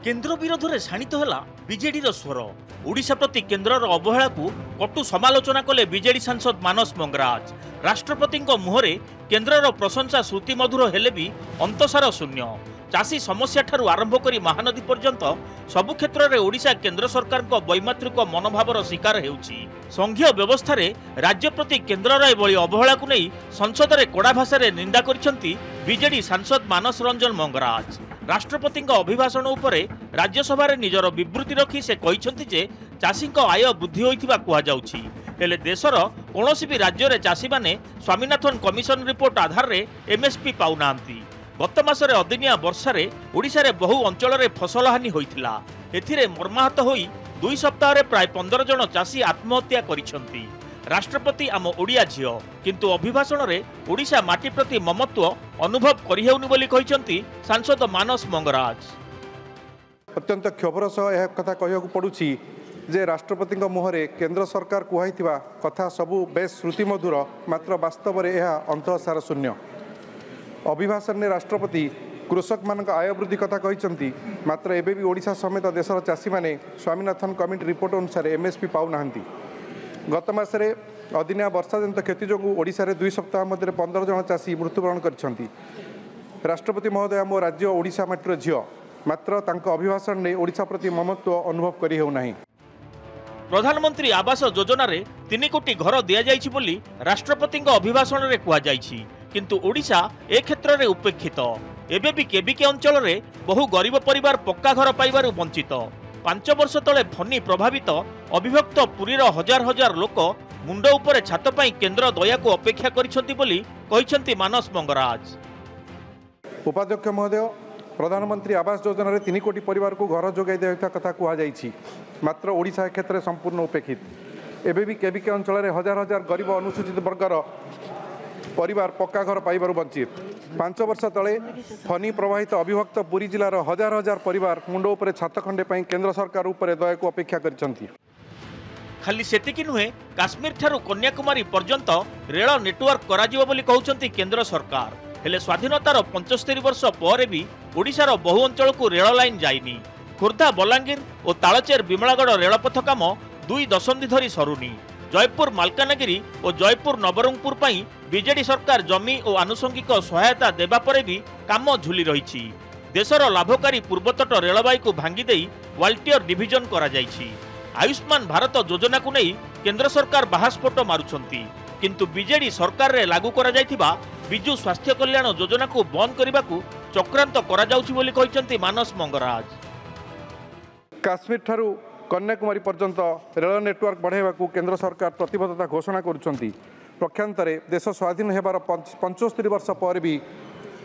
केन्द्र विरोध में शाणित है बीजेडी स्वर। ओडिशा प्रति केन्द्रर अवहेला को कटु समालोचना कले बीजेडी सांसद मानस मंगराज। राष्ट्रपति मुहरे केन्द्रर प्रशंसा श्रुति मधुर हेले भी अंतसार शून्य। चाषी समस्या ठारू आरंभ करी महानदी पर्यंत सबु क्षेत्र में ओडिशा केन्द्र सरकार वैमात्रिक मनोभावर शिकार हेउछि। संघीय व्यवस्था रे राज्य प्रति केन्द्रर एभली अवहेला को नहीं संसद में कड़ा भाषा रे निंदा करिसेंति बीजेडी सांसद मानस रंजन मंगराज। राष्ट्रपति अभिभाषण उपरे राज्यसभा रे निजर विवृत्ति रखी से कहिसेंति जे चाषी आय वृद्धि होइथिबा कुहा जाउछि। हेले देशर कोनोसी भी राज्य रे चाषी माने स्वामीनाथन कमिशन रिपोर्ट आधार रे एमएसपी पाउनांती। गत मासरे अदिनिया वर्षा रे ओडिशा रे बहु अंचल रे फसल हानि होइथिला। एथिरे मर्माहत होई 2 सप्ताह रे प्राय 15 जन चाषी आत्महत्या करिसेंति। राष्ट्रपति आम ओडिया झियो किंतु अभिभाषण रे ओडिशा माटी प्रति ममत्व अनुभव करिहेउनि बोली कहिसेंति सांसद मानस मंगराज। अत्यंत क्षोभर सह यह कथा कहू पड़ुछि जे राष्ट्रपति मुहरे केंद्र सरकार कुहाइथिबा कथा सबु बेस श्रुति मधुर मात्र वास्तव में यह अंतःसार शून्य। अभिभाषण ने राष्ट्रपति कृषक मान आय वृद्धि कथा कहिसेंति मात्र एबे भी ओडिशा समेत देशर चाषी माने स्वामीनाथन कमिटी रिपोर्ट अनुसार एमएसपी पाउ नाहंती। गत मासरे अदिनिया वर्षा जनित क्षति जो ओडिशा रे 2 सप्ताह मध्य 15 जन चाषी मृत्युवरण करिसेंति। राष्ट्रपति महोदय मो राज्य ओडिशा माटीर झियो मात्र तांको अभिभाषण ने ओडिशा प्रति ममत्व अनुभव करि हेउ नाही। प्रधानमंत्री आवास योजना रे 3 कोटी घर दिया जाइछि बोली राष्ट्रपति अभिभाषण रे कुहा जाइछि किंतु ओडिशा ए क्षेत्र रे उपेक्षित। एबे भी केबिके अंचल रे बहु गरीब परिवार पक्का घर पाइबारु वंचित। 5 वर्ष तले फनी प्रभावित अविभक्त पुरीर हजार हजार लोक मुंड उपरे छात पाई केन्द्र दया को अपेक्षा करिसेंति बोली कहिसेंति मानस मंगराज। उपाध्यक्ष महोदय प्रधानमंत्री आवास योजना रे 3 कोटी परिवार को घर जोगाई देता कथा कुहा जाइछि मात्र ओडिशा क्षेत्र संपूर्ण उपेक्षित। एबे भी केबिके अंचल रे हजार हजार गरीब अनुसूचित वर्गर परिवार पक्का घर पाइबारु वंचित। 5 वर्ष तले फनी प्रभावित अविभक्त पुरी जिलार हजार हजार परिवार मुंड उपरे छात खंडे पाई केंद्र सरकार उपरे दया को अपेक्षा करिसेंति। खाली सेतिकी नुहे काश्मीर ठारू कन्याकुमारी पर्यंत रेल नेटवर्क कराजिबो बोली कहउचंती केंद्र सरकार। हेले स्वाधीनतार 75 वर्ष पर भी ओडिशार बहु अंचल को रेल लाइन जाइनी। खोर्धा बलांगीर और तालचेर विमलागढ़ रेलपथ काम 2 दशंधि धरी सरुनी। जयपुर मालकानगिरी और जयपुर नवरंगपुर पाई बीजेडी सरकार जमी और आनुषंगिक सहायता देबा परे भी काम झुली रही। देशर लाभकारी पूर्वतट रेलवाई को भांगी देई वाल्टियर डिविजन करा जाइछि। आयुष्मान भारत योजना को नहीं केंद्र सरकार बाहास्फोट मारुछंती किंतु बीजेडी सरकार रे लागू करा जाइथिबा विजु स्वास्थ्य कल्याण योजना को बंद करने को चक्रांत करा जाउछि बोली कहिसेंति मानस मंगराज। काश्मीर ठारू कन्याकुमारी पर्यंत रेल नेटवर्क बढ़ाइबा को केंद्र सरकार प्रतिबद्धता घोषणा करुछंती। पक्षांतरे देश स्वाधीन हेबार 75 वर्ष पर भी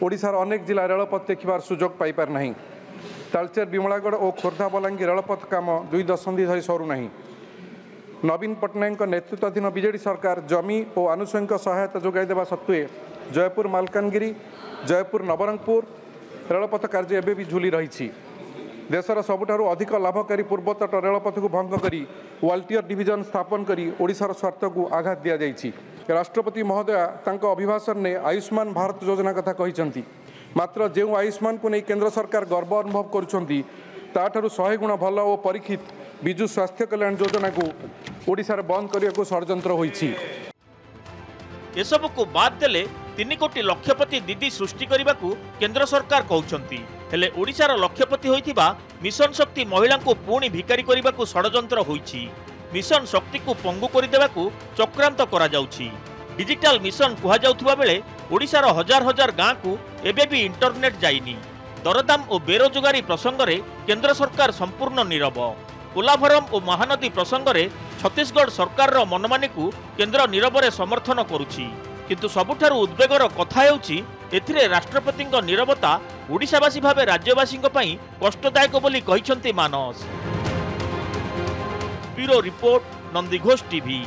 ओडिशार अनेक जिला रेलपथ देखिबार सुजोग पाई पार नहीं। तालचेर विमलागढ़ और खोर्धा बलांगीर रेलपथ काम 2 दशंधि धरी सरू नहीं। नवीन पट्टनायक नेतृत्वाधीन बीजेडी सरकार जमी और आनुषंगिक सहायता जोगाई देवा सत्वे जयपुर मालकानगिरी जयपुर नवरंगपुर रेलपथ कार्य एबे भी झुली रही। देशर सबुठारु अधिक लाभकारी पूर्वतट रेलपथ को भंग करी वाल्टियर डिविजन स्थापन करी ओडिशार स्वार्थ को आघात दिया जाइछि। राष्ट्रपति महोदय तांको अभिभाषण ने आयुष्मान भारत योजना कथा कहिसेंति मात्र जो आयुष्मान को नहीं केंद्र सरकार गर्व अनुभव करुछंती ताठारु 100 गुण भल और परीक्षित विजु स्वास्थ्य कल्याण योजना को ओडिशार बंद करिया को षड्यंत्र होइछि। एसबु को बाद देले 3 कोटी लक्षपति दीदी सृष्टि करने को केंद्र सरकार कहउछंती। हेले ओडिशार लक्षपति होइथिबा मिशन शक्ति महिला को पुणी भिकारी करने को षड्यंत्र होइछि। मिशन शक्ति को पंगु करदेवा को चक्रांत करा जाउछि। डिजिटल मिशन कुहा जाउथुबा बेले ओडिशार हजार हजार गाँ को एबे भी इंटरनेट जाइनी। दरदाम और बेरोजगारी प्रसंग में केंद्र सरकार संपूर्ण नीरव। पोलाभरम और महानदी प्रसंग में छत्तीसगढ़ सरकार मनमानी को केंद्र नीरव समर्थन करुछि किंतु सबुठारु उद्वेगर कथा हेउछि एथिरे राष्ट्रपति नीरवता ओडिशावासी भावे राज्यवासी कष्टदायक बोली कहिसेंति मानस। Bureau report Nandighosh TV.